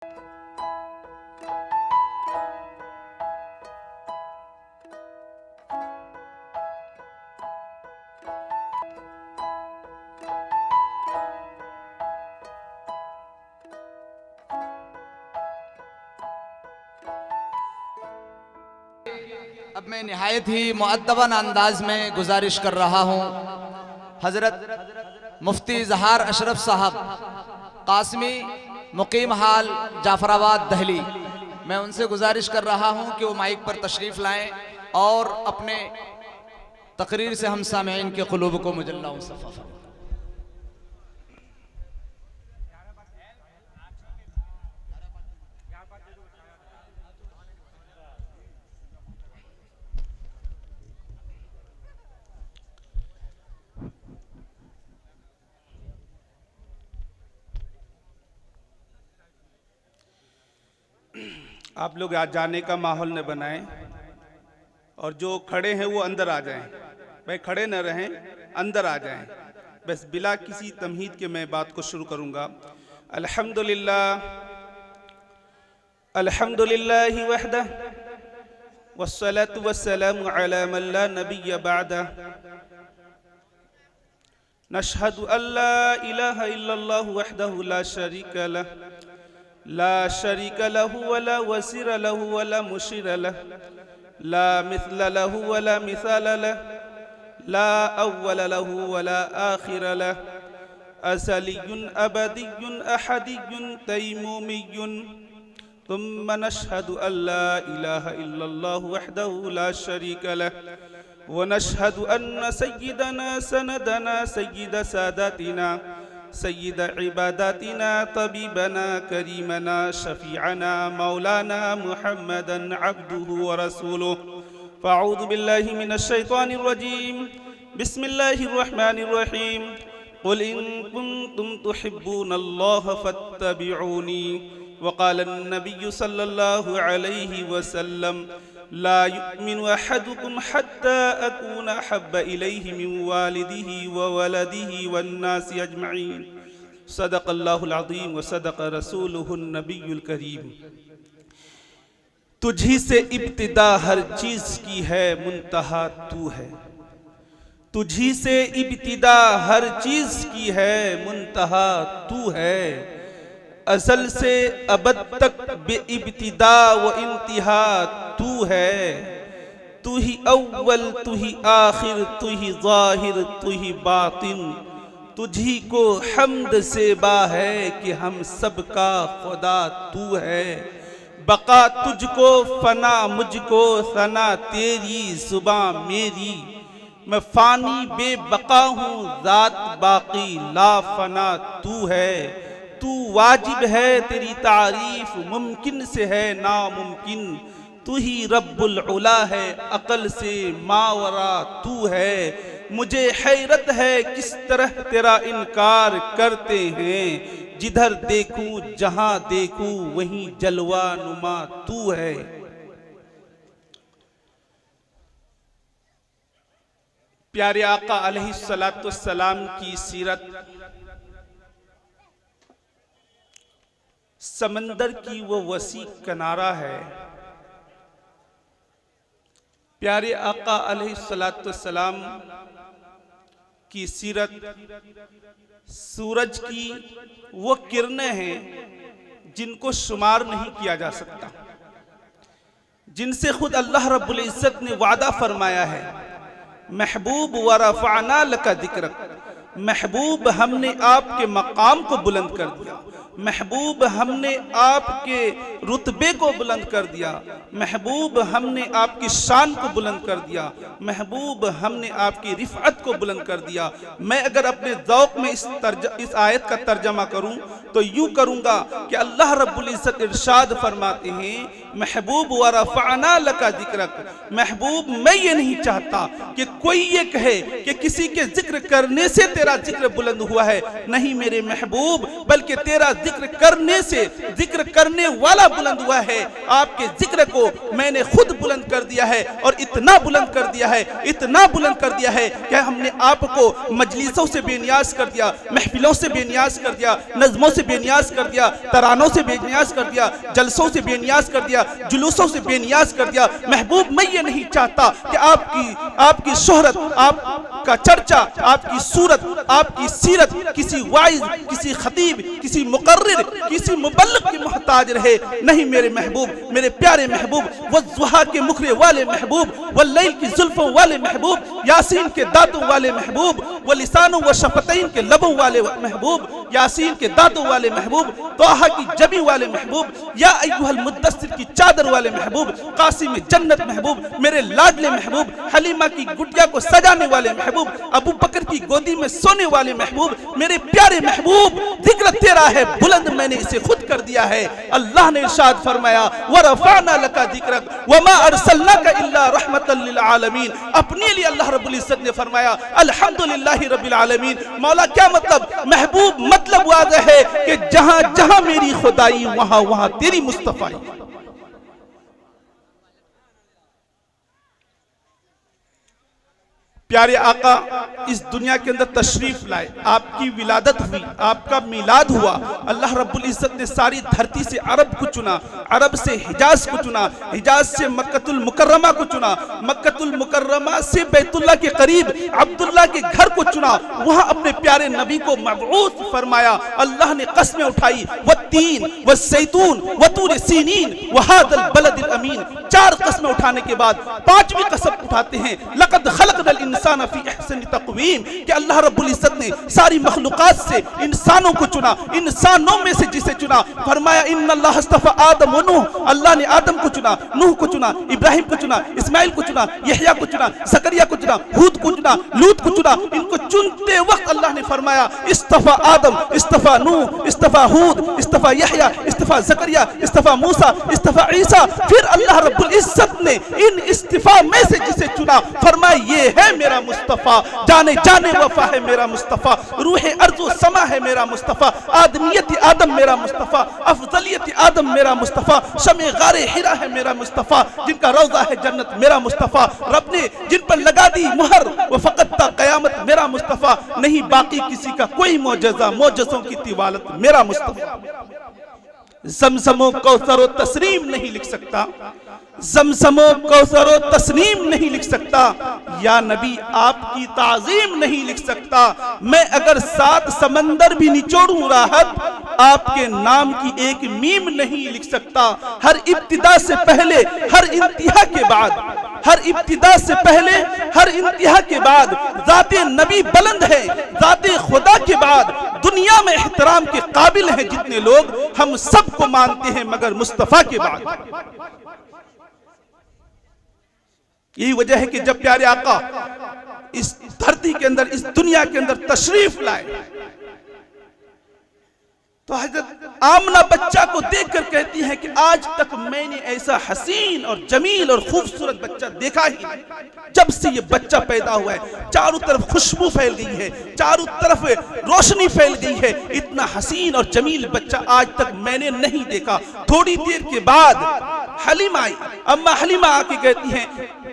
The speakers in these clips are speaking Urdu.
اب میں نہایت ہی مؤدبانہ انداز میں گزارش کر رہا ہوں حضرت مفتی اظہار اشرف صاحب قاسمی مقیم حال جعفر آباد دہلی، میں ان سے گزارش کر رہا ہوں کہ وہ مائک پر تشریف لائیں اور اپنے تقریر سے ہم سامعین کے قلوب کو مجلہ و مصفا فرمائیں۔ آپ لوگ آج جانے کا ماحول نہ بنائیں اور جو کھڑے ہیں وہ اندر آ جائیں، بھائی کھڑے نہ رہیں، اندر آ جائیں۔ بس بلا کسی تمہید کے میں بات کو شروع کروں گا۔ الحمدللہ الحمدللہ وحدہ والصلاة والسلام علی من لا نبی بعدہ نشہد ان لا الہ الا اللہ وحدہ لا شریک لہ لا شریک لہ ولا وزیر لہ ولا مشیر لہ لا مثل لہ ولا مثال لہ لا اول لہ ولا آخر لہ ازلی ابدی احدی تیمومی ثم نشہد ان لا الہ الا اللہ وحدہ لا شریک لہ ونشہد ان سیدنا سندنا سید ساداتنا سید عباداتنا طبیبنا کریمنا شفیعنا مولانا محمدا عبدہ ورسولہ فاعوذ باللہ من الشیطان الرجیم بسم اللہ الرحمن الرحیم قل ان کنتم تحبون اللہ فاتبعونی وقال النبی صلی اللہ علیہ وسلم لا يؤمن أحدكم حتى أكون أحب إليه من والده وولده والناس أجمعين صدق الله العظيم وصدق رسوله النبي الكريم۔ تجھی سے ابتدا ہر چیز کی ہے منتہا تو ہے، تجھی سے ابتدا ہر چیز کی ہے منتہا تو ہے، ازل سے ابد تک بے ابتدا و انتہا تو ہے، تو ہی اول تو ہی آخر تو ہی ظاہر تو ہی باطن، تجھی کو حمد سے با ہے کہ ہم سب کا خدا تو ہے، بقا تجھ کو فنا مجھ کو ثنا تیری زباں میری، میں فانی بے بقا ہوں ذات باقی لا فنا تو ہے، تو واجب ہے تیری تعریف ممکن سے ہے ناممکن، تو ہی رب العلا ہے عقل سے ماورا تو ہے، مجھے حیرت ہے کس طرح تیرا انکار کرتے ہیں، جدھر دیکھوں جہاں دیکھوں وہیں جلوہ نما تو ہے۔ پیارے آقا علیہ السلام کی سیرت سمندر کی وہ وسیع کنارہ ہے۔ پیارے آقا علیہ السلام کی سیرت سورج کی وہ کرنیں ہیں جن کو شمار نہیں کیا جا سکتا، جن سے خود اللہ رب العزت نے وعدہ فرمایا ہے، محبوب ورفعنا لک ذکرک، محبوب ہم نے آپ کے مقام کو بلند کر دیا، محبوب ہم نے آپ کے رتبے کو بلند کر دیا، محبوب ہم نے آپ کی شان کو بلند کر دیا، محبوب ہم نے آپ کی رفعت کو بلند کر دیا۔ میں اگر اپنے ذوق میں اس آیت کا ترجمہ کروں تو یوں کروں گا کہ اللہ رب العزت ارشاد فرماتے ہیں، محبوب ورفعنا لک ذکرک، محبوب میں یہ نہیں چاہتا کہ کوئی یہ کہے کہ کسی کے ذکر کرنے سے تیرا ذکر بلند ہوا ہے، نہیں میرے محبوب، بلکہ تیرا ذکر ذکر کرنے سے ذکر کرنے والا بلند ہوا ہے، آپ کے ذکر کو میں نے خود بلند کر دیا ہے، اور اتنا بلند کر دیا ہے، اتنا بلند کر دیا ہے کہ ہم نے آپ کو مجلسوں سے بے نیاز کر دیا، محفلوں سے بے نیاز کر دیا، نظموں سے بے نیاز کر دیا، ترانوں سے بے نیاز کر دیا، جلسوں سے بے نیاز کر دیا، جلوسوں سے بے نیاز کر دیا۔ محبوب میں یہ نہیں چاہتا کہ آپ کی شہرت، آپ کا چرچا، آپ کی صورت، آپ کی سیرت کسی وائز، کسی خطیب، کسی مقرر، کسی مبلغ کی محتاج رہے۔ نہیں میرے محبوب، میرے پیارے محبوب، والضحیٰ کے مکھرے والے محبوب، واللیل کی زلفوں والے محبوب، یاسین کے دانتوں والے محبوب، ولسانوں و شفتین کے لبوں والے محبوب، یاسین کے دانتوں والے محبوب، طٰہٰ کی جبیں والے محبوب، یا ایھا المدثر کی چادر والے محبوب، قاسم جنت محبوب، میرے لاڈلے محبوب، حلیمہ کی گٹیا کو سجانے والے محبوب، ابو بکر کی گودی میں سونے والے محبوب، میرے پیارے محبوب، ذکر تیرا ہے بلند، میں نے اسے خود کر دیا ہے۔ اللہ نے ارشاد فرمایا وَرَفَعْنَا لَكَ ذِكْرَكَ وَمَا أَرْسَلْنَاكَ إِلَّا رَحْمَةً لِلْعَالَمِينَ۔ اپنے لیے اللہ رب العزت نے فرمایا الحمدللہ رب العالمین۔ مولا کیا مطلب؟ محبوب مطلب واضح ہے کہ جہاں جہاں میری خدائی وہاں وہاں تیری مصطفیٰ۔ پیارے آقا اس دنیا کے اندر تشریف لائے، آپ کی ولادت ہوئی، آپ کا میلاد ہوا، اللہ رب العزت نے ساری دھرتی سے عرب کو چنا، عرب سے حجاز کو چنا، حجاز سے مکہ المکرمہ کو چنا، مکہ المکرمہ سے بیت اللہ کے قریب عبداللہ کے گھر کو چنا، وہاں اپنے پیارے نبی کو مبعوث فرمایا۔ اللہ نے قسمیں اٹھائی والتین والزیتون وطور سینین وہذا البلد الامین۔ 4 قسمیں اٹھانے کے بعد 5ویں قسم اٹھاتے ہیں لقد خلقنا الانسان فی احسن تقویم، کہ اللہ رب العزت نے ساری مخلوقات سے انسانوں کو چنا، انسانوں میں سے جسے چنا فرمایا ان اللہ اصطفى آدم و نوح، اللہ نے آدم کو چنا، نوح کو چنا، ابراہیم کو چنا، اسماعیل کو چنا، یحییٰ کو چنا، زکریا کو چنا، ہود کو چنا، لوط کو چنا۔ ان کو چنتے وقت اللہ نے فرمایا اصطفى آدم، اصطفى نوح، اصطفى ہود، اصطفى یحییٰ، اصطفى زکریا، اصطفى موسیٰ، اصطفى عیسیٰ۔ پھر اللہ رب العزت نے ان اصطفاء میں سے جسے چنا فرمایا یہ ہے میرا مصطفیٰ، جانے جانے وفا ہے میرا مصطفیٰ، روح ارض و سما ہے میرا مصطفیٰ، آدمیت آدم میرا مصطفیٰ، افضلیت آدم میرا مصطفیٰ، شمع غار حرا ہے میرا مصطفیٰ، جن کا روضہ ہے جنت میرا مصطفیٰ، رب نے جن پر لگا دی مہر وہ فقط تا قیامت میرا مصطفیٰ، نہیں باقی کسی کا کوئی معجزہ، معجزوں کی طوالت میرا مصطفیٰ۔ زمزم و کوثر و تسنیم نہیں لکھ سکتا، زمزم و کوثر و تسنیم نہیں لکھ سکتا، یا نبی آپ کی تعظیم نہیں لکھ سکتا۔ میں اگر 7 سمندر بھی نچوڑوں راحت، آپ کے نام کی ایک میم نہیں لکھ سکتا۔ ہر ابتدا سے پہلے، ہر انتہا کے بعد، ہر ابتدا سے پہلے، ہر انتہا کے بعد ذات نبی بلند ہے، ذات خدا کے بعد دنیا میں احترام کے قابل ہیں جتنے لوگ، ہم سب کو مانتے ہیں مگر مصطفیٰ کے بعد۔ یہی وجہ ہے کہ جب پیارے آقا اس دھرتی کے اندر، اس دنیا کے اندر تشریف لائے تو حضرت آمنہ بچہ کو دیکھ کر کہتی ہیں کہ آج تک میں نے ایسا حسین اور جمیل اور خوبصورت بچہ دیکھا ہی نہیں۔ جب سے یہ بچہ پیدا ہوا ہے چاروں طرف خوشبو پھیل گئی ہے، چاروں طرف روشنی پھیل گئی ہے، اتنا حسین اور جمیل بچہ آج تک میں نے نہیں دیکھا۔ تھوڑی دیر کے بعد حلیمہ آئی، اما حلیمہ آ کے کہتی ہیں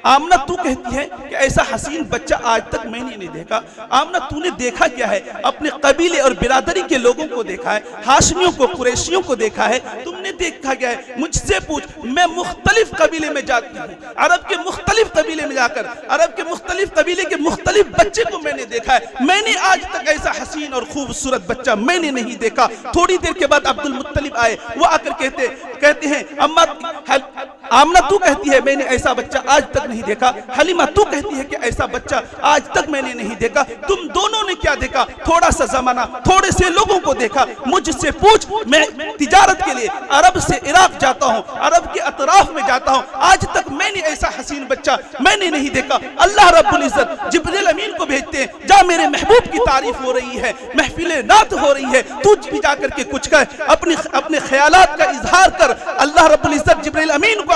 آمنہ تو کہتی ہے کہ ایسا حسین بچہ آج تک میں نے نہیں دیکھا۔ آمنہ تو نے دیکھا کیا ہے؟ اپنے قبیلے اور برادری کے لوگوں کو دیکھا ہے، ہاشمیوں کو، قریشیوں کو دیکھا ہے، تم نے دیکھا کیا ہے؟ مجھ سے پوچھ، میں مختلف قبیلے میں جاتی ہوں، عرب کے مختلف قبیلے میں جا کر عرب کے مختلف قبیلے کے مختلف بچے کو میں نے دیکھا ہے، میں نے آج تک ایسا حسین اور خوبصورت بچہ میں نے نہیں دیکھا۔ تھوڑی دیر کے بعد عبد المطلب آئے، وہ آ کر کہتے ہیں اما آمنہ تو کہتی ہے میں نے ایسا بچہ آج تک نہیں دیکھا، حلیمہ تو کہتی ہے کہ ایسا بچہ آج تک میں نے نہیں دیکھا، تم دونوں نے کیا دیکھا؟ تھوڑا سا زمانہ، تھوڑے سے لوگوں کو دیکھا۔ مجھ سے پوچھ، میں تجارت کے لیے عرب سے عراق جاتا ہوں، عرب کے اطراف میں جاتا ہوں، آج تک میں نے ایسا حسین بچہ میں نے نہیں دیکھا۔ اللہ رب العزت جبریل امین کو بھیجتے ہیں، جا میرے محبوب کی تعریف ہو رہی ہے، محفل نعت ہو رہی ہے، تو بھی جا کر کے کچھ کہہ، اپنے خیالات کا اظہار کر۔ اللہ رب العزت جبریل امین کو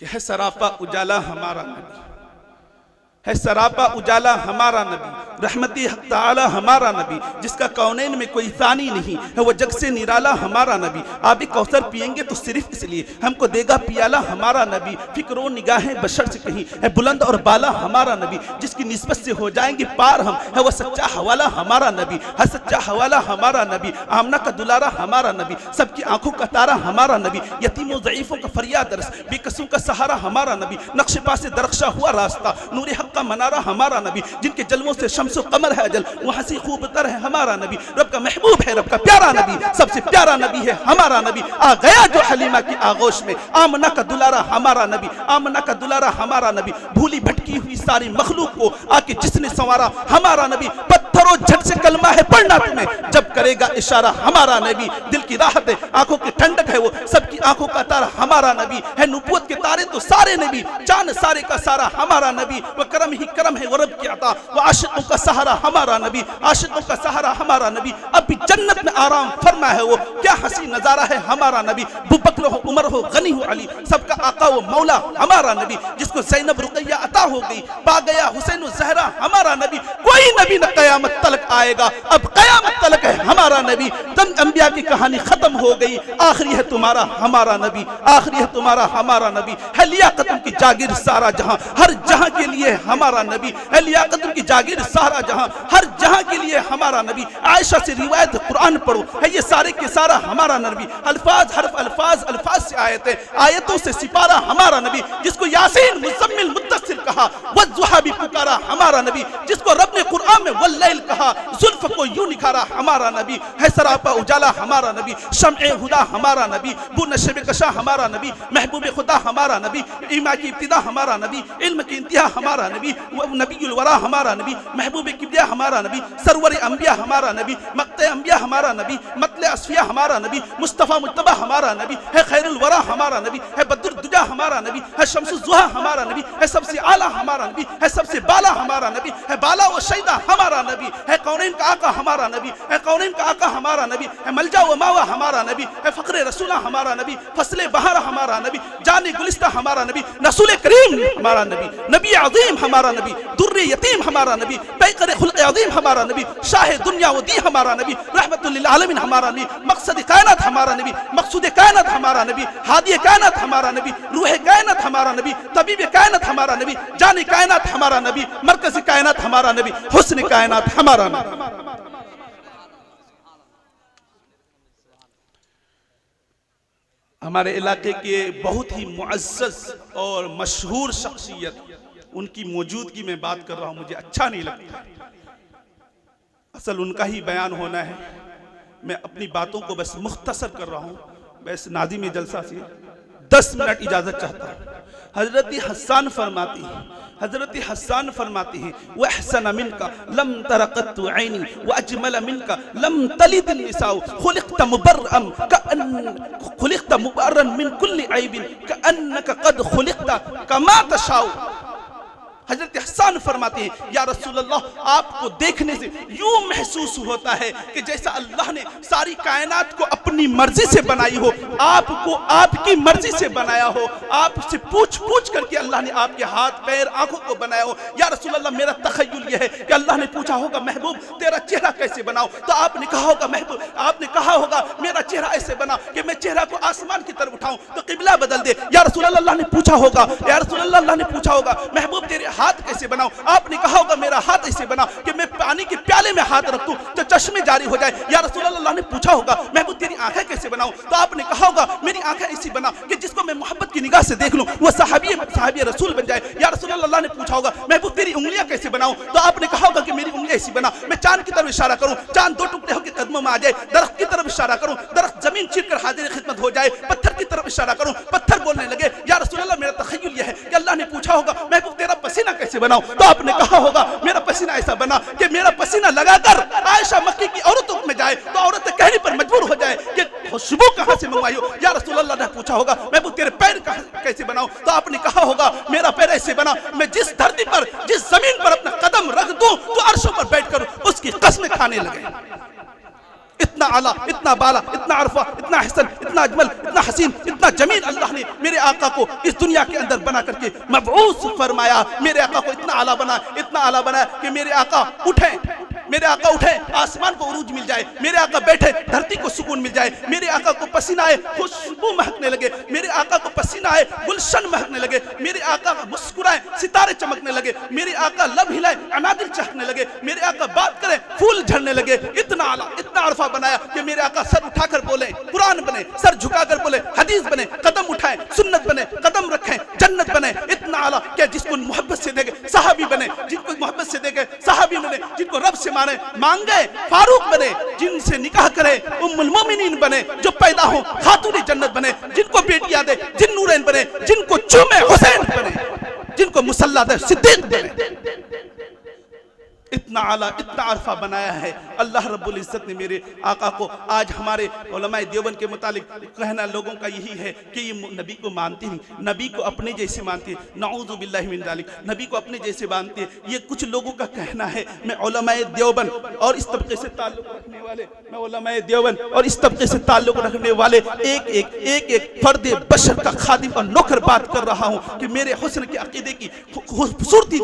کہ ہے سراپا اجالا ہمارا نبی، ہے سراپا اجالا ہمارا نبی، رحمتی حق تعالی ہمارا نبی، جس کا کونین میں کوئی ثانی نہیں ہے، وہ جگ سے نرالا ہمارا نبی، آب کوثر پئیں گے تو صرف اس لیے ہم کو دے گا پیالہ ہمارا نبی، فکر و نگاہیں بشر سے کہیں ہے بلند اور بالا ہمارا نبی، جس کی نسبت سے ہو جائیں گے پار ہم، ہے وہ سچا حوالہ ہمارا نبی، ہے سچا حوالہ ہمارا نبی، آمنہ کا دلارہ ہمارا نبی، سب کی آنکھوں کا تارہ ہمارا نبی، یتیم و ضعیفوں کا فریاد رس، بے قصوں کا سہارا ہمارا نبی، نقش پا سے درخشا ہوا راستہ، نور حق کا منارہ ہمارا نبی، جن کے جلووں سے شمس و قمر ہے اجل، وہ ہنسی خوب تر ہے ہمارا نبی، رب کا محبوب ہے، رب کا پیارا نبی، سب سے پیارا نبی ہے ہمارا نبی، آ گیا جو حلیمہ کی آغوش میں، آمنہ کا دلارہ ہمارا نبی، آمنہ کا دلارہ ہمارا نبی، بھولی بھٹکی ہوئی ساری مخلوق کو آ کے جس نے سنوارا ہمارا نبی، پتھروں جھٹ سے کلمہ ہے پڑھنا تمہیں، جب کرے گا اشارہ ہمارا نبی، دل کی راحت ہے، آنکھوں کی ٹھنڈک ہے، وہ سب کی آنکھوں کا تارہ ہمارا نبی ہے، نبوت کے تارے تو سارے نبی، چاند سارے کا سارا ہمارا نبی، وہ کرم ہی کرم ہے، وہ رب کی عطا، وہ عاشقوں کا سہارا ہمارا نبی، عاشقوں کا سہارا ہمارا نبی، اب بھی جنت میں آرام فرما ہے، وہ کیا حسین نظارہ ہے ہمارا نبی، ابو بکر ہو عمر ہو غنی ہو علی، سب کا آقا و مولا ہمارا نبی، جس کو زینب رقیہ عطا ہو گئی، پا گیا حسین و زہرا ہمارا نبی، کوئی نبی نہ قیامت تلک آئے گا، اب قیامت تلک ہے ہمارا نبی، تم انبیاء کی کہانی ختم ہو گئی، آخری ہے تمہارا ہمارا نبی، آخری ہے تمہارا ہمارا نبی، ہے لیاقت ان کی جاگیر سارا جہاں، ہر جہاں کے لیے ہمارا نبی، ہے لیاقت ان کی جاگیر سارا جہاں، ہر جہاں کے لیے ہمارا نبی، عائشہ سے روایت قرآن پڑھو، ہے یہ سارے کے سارا ہمارا نبی، الفاظ حرف الفاظ سے آیتیں، آیتوں سے سپارہ ہمارا نبی، جس کو یاسین مزمل مدثر کہا، والضحیٰ بھی پکارا ہمارا نبی، جس کو رب نے قرآن میں واللیل کہا، زلف کو یوں نکھارا ہمارا نبی، ہے سراپا اجالا ہمارا نبی، شمع ہدا ہمارا نبی، بو نشب کشا ہمارا نبی، محبوب خدا ہمارا نبی، ایمان کی ابتدا ہمارا نبی، علم کی انتہا ہمارا نبی، نبی الورا ہمارا نبی، محبوب کبریا ہمارا نبی، سرور انبیاء ہمارا نبی، مقت انبیاء ہمارا نبی، مطلع اصفیاء ہمارا نبی، مصطفیٰ مجتبی ہمارا نبی، ہے خیر الورا ہمارا نبی، ہے بدر الدجا ہمارا نبی، ہے شمس الضحیٰ ہمارا نبی، ہے سب سے اعلیٰ ہمارا نبی، ہے سب سے بالا ہمارا نبی، ہے بالا و شیدہ ہمارا نبی، ہے کونین کا آقا ہمارا نبی، ہے کونین کا آقا ہمارا نبی، ہے ملجا و ماوا ہمارا نبی، ہے فقر رسولہ ہمارا نبی، فصل بہار ہمارا نبی، جان گلستہ ہمارا نبی، رسول کریم ہمارا نبی، نبی عظیم ہمارا نبی، در یتیم ہمارا نبی، پیکر خلق عظیم ہمارا نبی، شاہ دنیا و دی ہمارا نبی، رحمت للعالمین ہمارا نبی، مقصد کائنات ہمارا نبی، مقصود کائنات ہمارا نبی، ہادی کائنات ہمارا نبی، روح کائنات ہمارا نبی، طبیب کائنات ہمارا نبی، جان کائنات ہمارا نبی، مرکز کائنات ہمارا نبی، حسن کائنات ہمارا نبی۔ ہمارے علاقے کے بہت ہی معزز اور مشہور شخصیت، ان کی موجودگی میں بات کر رہا ہوں، مجھے اچھا نہیں لگتا، اصل ان کا ہی بیان ہونا ہے، میں اپنی باتوں کو بس مختصر کر رہا ہوں، بس ناظم جلسہ سے 10 منٹ اجازت چاہتا ہوں۔ حضرت حسان فرماتی ہیں، حضرت حسان فرماتی ہیں وَأَحْسَنَ مِنْكَ لَمْ تَرَقَتُ عَيْنِي وَأَجْمَلَ مِنْكَ لَمْ تَلِدِ النِّسَاءُ خُلِقْتَ مُبَرًّا مِنْ كُلِّ عَيْبٍ كَأَنَّكَ قَدْ خُلِقْتَ كَمَا تَشَاءُ۔ حضرت حسان فرماتے ہیں یا رسول اللہ، آپ کو دیکھنے سے یوں محسوس ہوتا ہے کہ جیسا اللہ نے ساری کائنات کو اپنی مرضی سے بنائی ہو، آپ کو آپ کی مرضی سے بنایا ہو، آپ سے پوچھ کر کے اللہ نے آپ کے ہاتھ پیر آنکھوں کو بنایا ہو۔ یا رسول اللہ، میرا تخیل یہ ہے کہ اللہ نے پوچھا ہوگا محبوب تیرا چہرہ کیسے بناؤ، تو آپ نے کہا ہوگا محبوب، آپ نے کہا ہوگا میرا چہرہ ایسے بنا کہ میں چہرہ کو آسمان کی طرف اٹھاؤں تو قبلہ بدل دے۔ یا رسول اللہ، اللہ نے پوچھا ہوگا، یا رسول اللہ، اللہ نے پوچھا ہوگا محبوب تیرے ہاتھ کیسے بناؤ، آپ نے کہا ہوگا میرا ہاتھ ایسے بنا کہ میں پانی کے پیالے میں ہاتھ رکھوں تو چشمے جاری ہو جائے۔ یا رسول اللہ، اللہ نے پوچھا ہوگا محبوب تیری آنکھیں کیسے بناؤں، تو آپ نے کہا ہوگا میری آنکھیں ایسی بنا کہ جس کو میں محبت کی نگاہ سے دیکھ لوں وہ صحابی رسول بن جائے۔ یا رسول اللہ، اللہ نے پوچھا ہوگا محبوب تیری انگلیاں کیسے بناؤں، تو آپ نے کہا ہوگا کہ میری انگلیاں ایسی بنا میں چاند کی طرف اشارہ کروں، چاند 2 ٹکڑے ہو کے قدموں میں آ جائے، درخت کی طرف اشارہ کروں، درخت زمین چیر کر حاضر خدمت ہو جائے، پتھر کی طرف اشارہ کروں، پتھر بولنے لگے۔ یا رسول اللہ، میرا تخیل یہ ہے کہ اللہ نے پوچھا ہوگا محبوب تیرا پسینہ کیسے بناؤں، تو آپ نے کہا ہوگا میرا پسینہ ایسا بنا کہ میرا پسینہ لگا کر عائشہ مکی کی عورتوں میں جائے تو عورتیں کہنے پر مجبور ہو جائے کہ خوشبو کہاں سے منگوائی ہو۔ یا رسول اللہ نے پوچھا ہوگا محبوب تیرے پیر کیسے بناؤں، تو آپ نے کہا ہوگا میرا پیر ایسے بنا میں جس دھرتی پر جس زمین پر اپنا قدم رکھ دوں تو عرشوں پر بیٹھ کر اس کی قسمیں کھانے لگے۔ اتنا اعلیٰ، اتنا بالا، اتنا عرفہ، اتنا حسن، اتنا اجمل، اتنا حسین، اتنا جمیل اللہ نے میرے آقا کو اس دنیا کے اندر بنا کر کے مبعوث فرمایا. میرے آقا کو اتنا اعلیٰ بنا، اتنا اعلیٰ بنا کہ میرے آقا اٹھیں، میرے آقا اٹھیں آسمان کو عروج مل جائے، میرے آقا بیٹھے دھرتی کو سکون مل جائے، میرے آقا کو پسینہ آئے خوشبو مہکنے لگے، میرے آقا کو پسینہ آئے گلشن مہکنے لگے، میرے آقا مسکرائے ستارے چمکنے لگے، میرے آقا لب ہلائے انادل چہکنے لگے، میرے آقا بات کرے پھول جھڑنے لگے. اتنا اعلیٰ، اتنا عرفہ بنایا کہ میرے آقا سر اٹھا کر بولے قرآن بنے، سر جھکا کر بولے حدیث بنے، قدم اٹھائے سنت بنے، قدم رکھیں جنت بنے. اتنا اعلیٰ کہ جس کو محبت سے دیکھے صحابی بنے، جن کو محبت سے دیکھے صحابی بنے، جن کو رب سے مانگے فاروق بنے، جن سے نکاح کرے ام المومنین بنے، جو پیدا ہوں خاتون جنت بنے، جن کو بیٹیاں دے جن نورین بنے، جن کو چومے حسین بنے، جن کو مسلح دے صدیق بنے. اتنا اعلیٰ، اتنا عرفہ بنایا ہے اللہ رب العزت نے میرے آقا کو. آج ہمارے علماء دیوبند کے متعلق کہنا لوگوں کا یہی ہے کہ یہ نبی کو مانتے نہیں، نبی کو اپنے جیسے مانتے ہیں، نعوذ باللہ من ذالک، نبی کو اپنے جیسے مانتے ہیں. یہ کچھ لوگوں کا کہنا ہے. میں علماء دیوبند اور اس طبقے سے تعلق رکھنے والے، میں علماء دیوبند اور اس طبقے سے تعلق رکھنے والے ایک فرد بشر کا خادم اور نوکر بات کر رہا ہوں کہ میرے حسن کے عقیدے کی خوبصورتی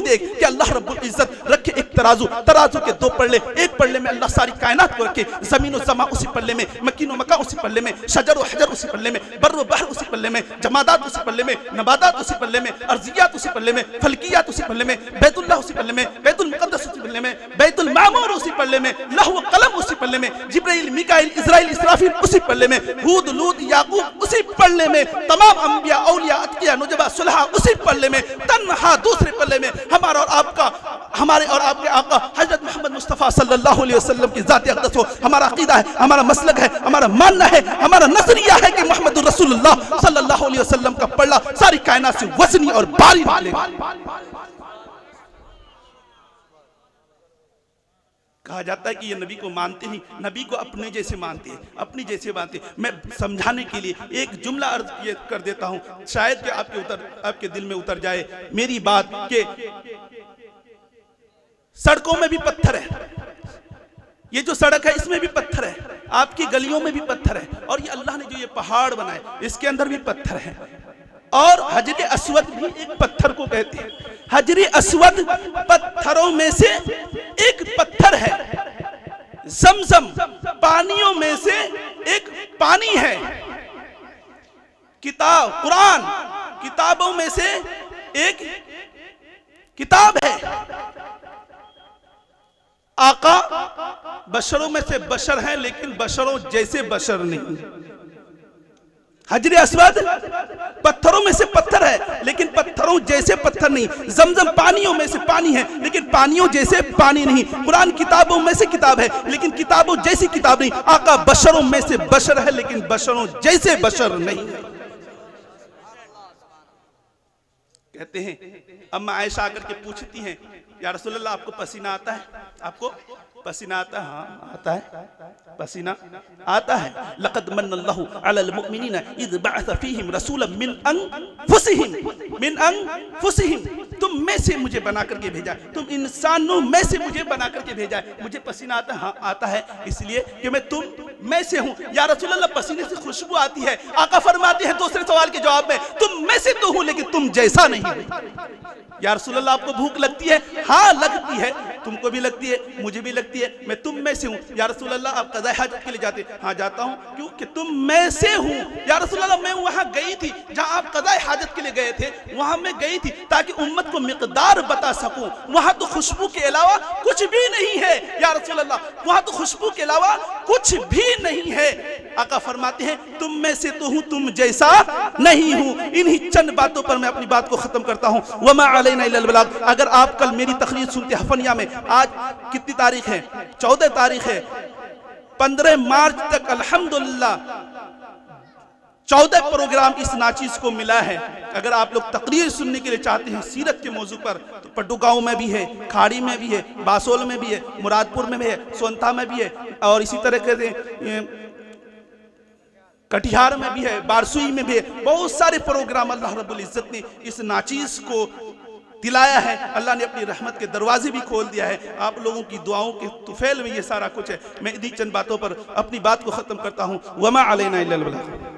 دیکھ کہ اللہ رب العزت رکھے ایک ترازو کے دو پلے، ایک پلے میں اللہ ساری کائنات کو رکھے، زمین و زمان اسی پلے میں، مکین و مکان اسی پلے میں، شجر و حجر اسی پلے میں، بر و بحر اسی پلے میں، جمادات اسی پلے میں، نباتات اسی پلے میں، ارضیات اسی پلے میں، فلکیات اسی پلے میں، بیت اللہ اسی پلے میں، بیت المقدس اسی پلے میں، بیت المعمور اسی پلے میں، لوح و قلم اسی پلے میں، جبرائیل میکائیل اسرائیل اسرافیل اسی پلے میں، ہود لوط یعقوب اسی پلے میں، تمام انبیاء اولیاء اتقیاء نجباء صلحاء اسی پلے میں. تنہا دوسرے پلے میں ہمارے اور آپ کے آقا حضرت محمد مصطفیٰ صلی اللہ علیہ وسلم کی ذات اقدس ہو. ہمارا عقیدہ ہے، ہمارا مسلک ہے، ہمارا ماننا ہے، ہمارا نظریہ ہے کہ محمد رسول اللہ صلی اللہ علیہ وسلم کا پڑھنا ساری کائنات سے وزنی اور باری ملے گا. کہا جاتا ہے کہ یہ نبی کو مانتے ہی، نبی کو اپنے جیسے مانتے ہیں، اپنی جیسے مانتے ہیں. میں سمجھانے کے لیے ایک جملہ عرض کر دیتا ہوں، شاید کہ آپ کے دل میں اتر جائے میری بات کہ سڑکوں میں بھی پتھر ہے، یہ جو سڑک ہے اس میں بھی پتھر ہے، آپ کی گلیوں میں بھی پتھر ہے، اور یہ اللہ نے جو یہ پہاڑ بنائے اس کے اندر بھی پتھر ہے. اور حجر اسود بھی ایک پتھر کو کہتے ہیں. حجر اسود پتھروں میں سے ایک پتھر ہے. زمزم پانیوں میں سے ایک پانی ہے. قرآن کتابوں میں سے ایک کتاب ہے. آقا بشروں میں سے بشر ہیں لیکن بشروں جیسے بشر نہیں. حجر اسود پتھروں میں سے پتھر ہے لیکن پتھروں جیسے پتھر نہیں. زمزم پانیوں میں سے پانی ہے لیکن پانیوں جیسے پانی نہیں. قرآن کتابوں میں سے کتاب ہے لیکن کتابوں جیسی کتاب نہیں. آقا بشروں میں سے بشر ہے لیکن بشروں جیسے بشر نہیں. کہتے ہیں اما عائشہ آ کر کے پوچھتی ہیں یا رسول اللہ آپ کو پسینہ آتا ہے؟ آپ کو پسینہ آتا ہے؟ ہاں آتا ہے، پسینہ آتا ہے. لقد من اللہ علی المؤمنین اذ بعث فیہم رسولا من انفسہم تم میں سے مجھے بنا کر کے بھیجا، تم انسانوں میں سے مجھے بنا کر کے بھیجا ہے. مجھے پسینہ آتا ہے؟ ہاں آتا ہے، اس لیے کہ میں تم میں سے ہوں. یا رسول اللہ پسینے سے خوشبو آتی ہے. آقا فرماتے ہیں دوسرے سوال کے جواب میں تم میں سے تو ہوں لیکن تم جیسا نہیں. یا رسول اللہ آپ کو بھوک لگتی ہے؟ ہاں لگتی ہے، تم کو بھی لگتی ہے، مجھے بھی لگتی ہے، میں تم میں سے ہوں. یا رسول اللہ آپ قضاء حاجت کے لیے جاتے؟ ہاں جاتا ہوں، کیوں کہ تم میں سے ہوں. یا رسول اللہ میں وہاں گئی تھی جہاں آپ قضاء حاجت کے لیے گئے تھے، وہاں میں گئی تھی تاکہ امت کو مقدار بتا سکوں. وہاں تو خوشبو کے علاوہ کچھ بھی نہیں ہے. یا رسول اللہ وہاں تو خوشبو کے علاوہ کچھ بھی نہیں ہے. آقا فرماتے ہیں تم میں سے تو ہوں، تم جیسا نہیں ہوں. انہی چند باتوں پر میں اپنی بات کو ختم کرتا ہوں. وما علینا الا البلاغ. اگر آپ کل میری تقریر سنتے ہفنیہ میں، آج کتنی تاریخ ہے؟ 14 تاریخ ہے. 15 مارچ تک الحمدللہ 14 پروگرام اس ناچیز کو ملا ہے. اگر آپ لوگ تقریر سننے کے لیے چاہتے ہیں سیرت کے موضوع پر تو پڈو گاؤں میں بھی ہے، کھاڑی میں بھی ہے، باسول میں بھی ہے، مرادپور میں بھی ہے، سونتا میں بھی ہے، اور اسی طرح کے کٹیہار میں بھی ہے، بارسوئی میں بھی ہے. بہت سارے پروگرام اللہ رب العزت نے اس ناچیز کو دلایا ہے، اللہ نے اپنی رحمت کے دروازے بھی کھول دیا ہے۔ آپ لوگوں کی دعاؤں کے طفیل میں یہ سارا کچھ ہے۔ میں انہی چند باتوں پر اپنی بات کو ختم کرتا ہوں۔ وما علینا الا البلاغ۔